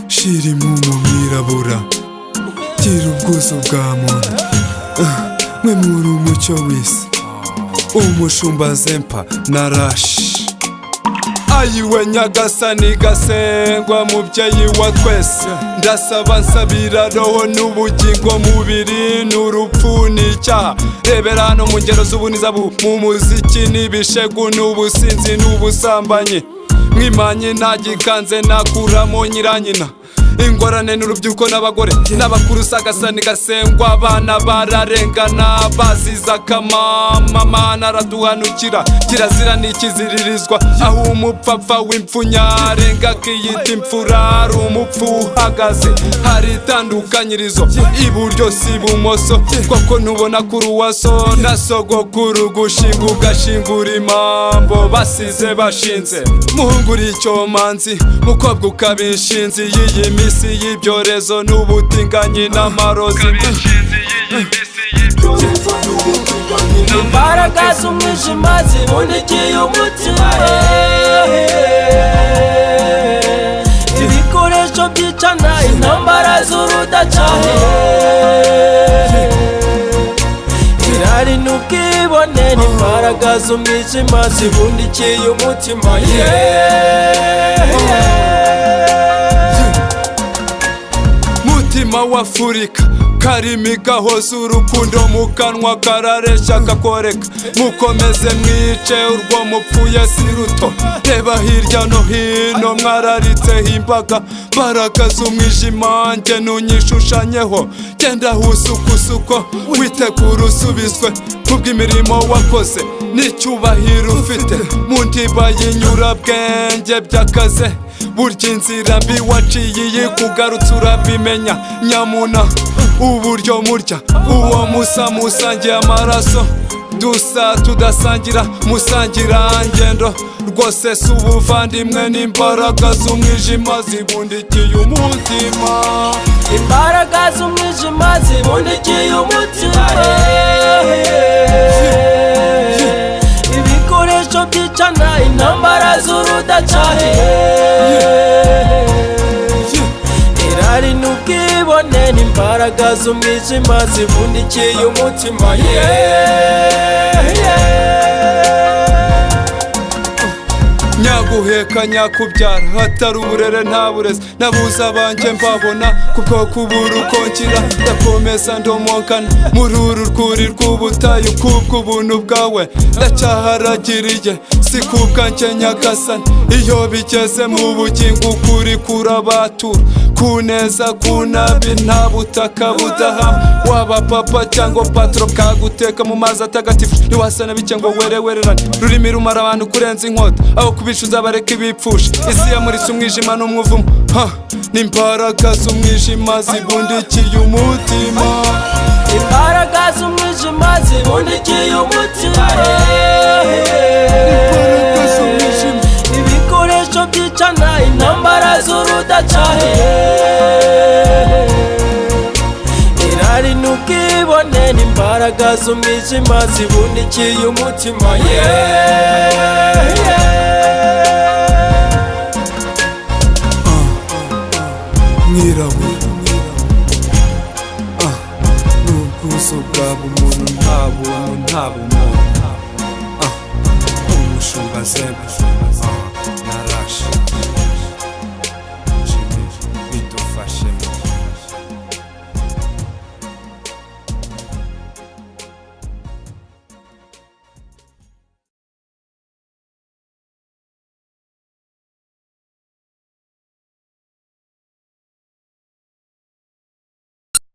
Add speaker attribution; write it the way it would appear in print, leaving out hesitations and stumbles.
Speaker 1: shira impumu mwirabura, gira ubwuzu bwa muntu, mwe muri umucyo w'isi, umushumba Zempa na Rashi. Ayiwe Nyagasani gasengwa mubyeyi wa twese, ndasaba nsabira roho n'ubugingo, mubiri n'urupfu n'icyaha. Rebera hano mu ngero z'ubuniza mu muziki n'ibishegu n'ubusinzi n'ubusambanyi, mwimanye ntagikanze nakuramo nyiranyina. Ingorane n'urubyiruko n'abagore n'abakuru, sagasani gasengwa, abana bararengana baziza akamama, Mana araduhanukira, kirazira n'ikiziririzwa. Aho umupfapfa w'imfunya arenga akiyita imfura, ari umupfu uhagaze, hari itandukanyirizo iburyo si ibumoso. Koko ntubona kuri uwaso na sogokuru gushinga ugashingura imambo basize bashinze. Muhungu uri icyomanzi, mukobwa ukaba inshinzi y'iyi misi y'ibyorezo n'ubutinganyi n'amarozi.
Speaker 2: Imbaraga z'umwijima zibundikiye umutima, ibikoresho byicana intambara z'urudacahe, irari n'ubwibone n'imbaraga z'umwijima zibundikiye umutima.
Speaker 1: Mutima w'Afurika, karimi gahoza urukundo mu kanwa karareshya kakoreka. Mukomeze mwice urwo mupfuye si ruto, reba hirya no hino mwararitseho imbaga. Mbaraga z'umwijima nge nunyishushanyeho, genda husukusuko witegura usubizwe kubw'imirimo wakoze n'icyubahiro ufite. Mu ndiba y'inyurabwenge by'akaze, burya inzira mbi waciye iyikugarutse urabimenya. Nyamuna uburyo murya uwo musa musangiye amaraso, dusa tudasangira musangira ngendo. Rwose si ubuvandimwe n'imbaraga z'umwijima zibundikiye umutima.
Speaker 2: Imbaraga z'umwijima zibundikiye umutima, ibikoresho byicana intambara z'urudacahe, irari n'ubwibone n'imbaraga z'umwijima zibundikiye umutima.
Speaker 1: Nyaguheka nyakubyara, hatari uburere nta burezi. Nabuze abanjye mbabona kubwo kubura uko ngira, ndakomeza ndomokana muri uru rwuri rw'ubutayu. Kubw'ubuntu bwawe ndacyaharagiriye, si kubwanjye Nyagasani. Iyo bigeze mu bugingo ukuri kurabatura, kuneza kunabi nta butaka budahama. Waba papa cyangwa patro kaguteka mu mazi atagatifu, ntiwasana bike ngo werewererane. Rurimi rumara abantu kurenza inkota, aho kubishuza bareka ibipfusha. Isi yamuritse umwijima n'umwuvumo, n'imbaraga z'umwijima zibundikiye umutima.
Speaker 2: Imbaraga z'umwijima zibundikiye umutima, ibikoresho byicana intambara z'urudacahe, irari n'ubwibone n'imbaraga z'umwijima zibundikiye umutima.
Speaker 1: Mwirabura, n'ubwuzu bwa bumuntu nta buntu nta bumuntu, umushumba Zempa.